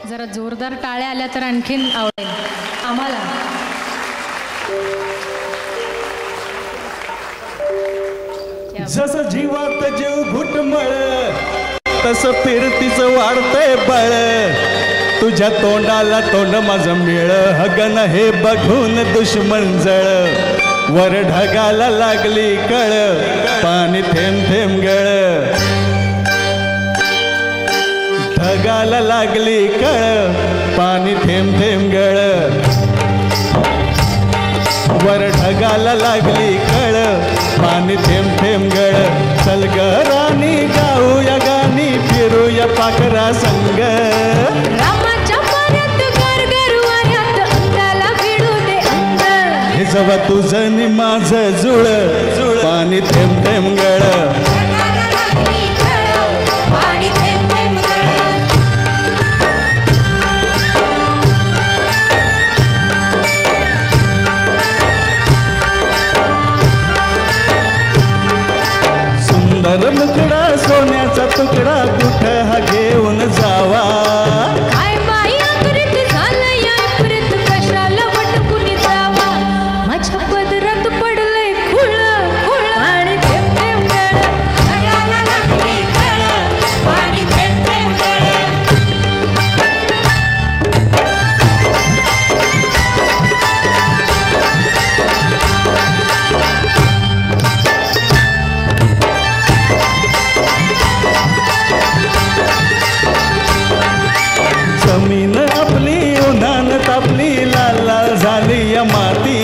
जरा जोरदार टाळ्या आल्या तर आणखीन आवडेल आम्हाला. जसं जीवात जीव घुटमळ तसं फिरतीचं वाढतंय बळ, तुझ्या तोंडाला तोंड माझं मिळ, हगन हे बघून दुश्मन जळ, वर ढगाला लागली कळ, पाणी थेंब थेंब गळ, ढगाला लागली कळ, पाणी थेंब थेंब गळ, वर ढगाला लागली कळ, पाणी थेंब थेंब गळ, चल ग राणी गाऊया गाणी, फिरूया पाखरा संग, रामाच्या पाण्यात गरगर वाऱ्यात अंगाला भिडू दे अंग, हे जवा तुझं नि माझं जुळ, पाणी थेंब थेंब गळ, सुंदर मुकडा सोन्याचा तुकडा कुठं हा घेऊन जावा, काय बाई आकृत झालं या प्रीत कशाला वटकुन जावा, माझ्या पदरात पडलंय खुळ खुळ, आणि थेंब थेंब गळ, ढगाला लागली कळ, पाणी थेंब थेंब गळ. जमीन आपली उन्हान तापली, लाल लाल झाली या माती,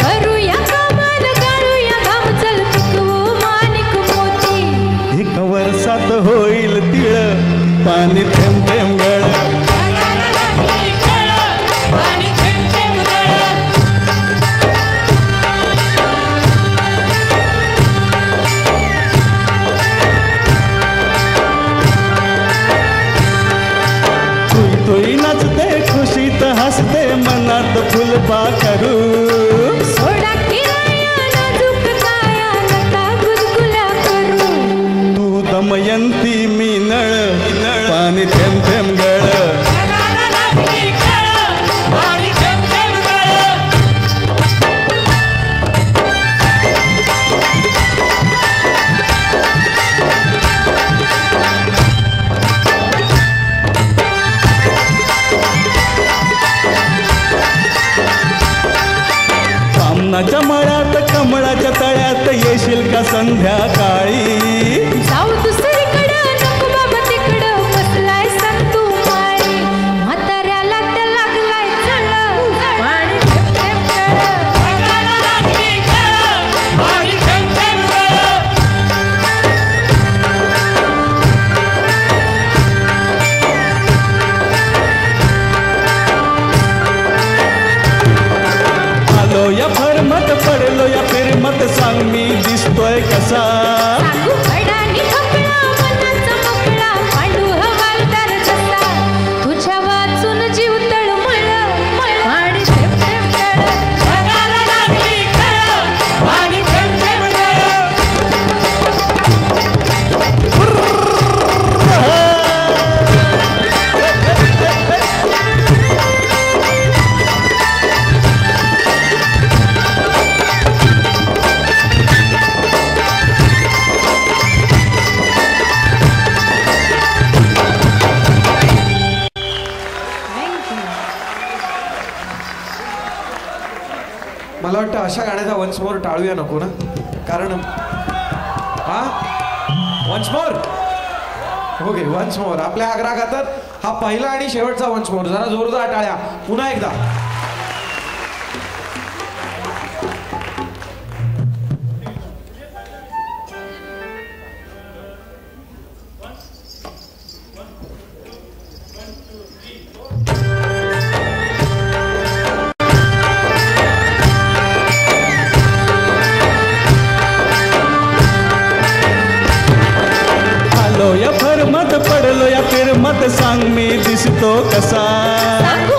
करूया कामान गाळूया घाम, चल पिकवू माणिक मोती, एक वर्षात होईल तिळ, पाणी थेंब थेंब गळ, ढगाला लागली कळ, पाणी थेंब थेंब गळ. तुई नाचते खुशीत हसते, मनात फुलपाखरू, सोडा किराया नाजूक काया, नका गुदगुल्या करू, तू दमयंती मी नळ, पाणी थेंब थेंब गळ, ढगाला लागली कळ, पाणी थेंब थेंब गळ. कामनाच्या मळ्यात कमळाच्या तळ्यात येशील का संध्याकाळी, जाऊ दुसरीकडं नको बाबा तिकडं, बसलाय संतू माळी, म्हाताऱ्याला त्या लागलाय चळ, पाणी थेंब थेंब गळ, ढगाला लागली कळ, पाणी थेंब थेंब गळ. आलो या फरमत पडलो या फिरमत, सांग मी दिसतोय कसा, सांगू खडानी खपला मनाचा मोकळा, पांडू हवालदार जसा, तुझ्या वाचून जीव तळमळ, पाणी थेंब थेंब गळ, ढगाला लागली कळ, पाणी थेंब थेंब गळ. मला वाटतं अशा गाण्याचा वन्स मोर टाळूया नको ना, कारण हा once more okay once more आपल्या आग्रा खातर हा पहिला आणि शेवटचा वन्स मोर, जरा जोरदार टाळ्या पुन्हा एकदा. आलो या फरमत पडलो या फिरमत, सांग मी दिसतो कसा, सांगू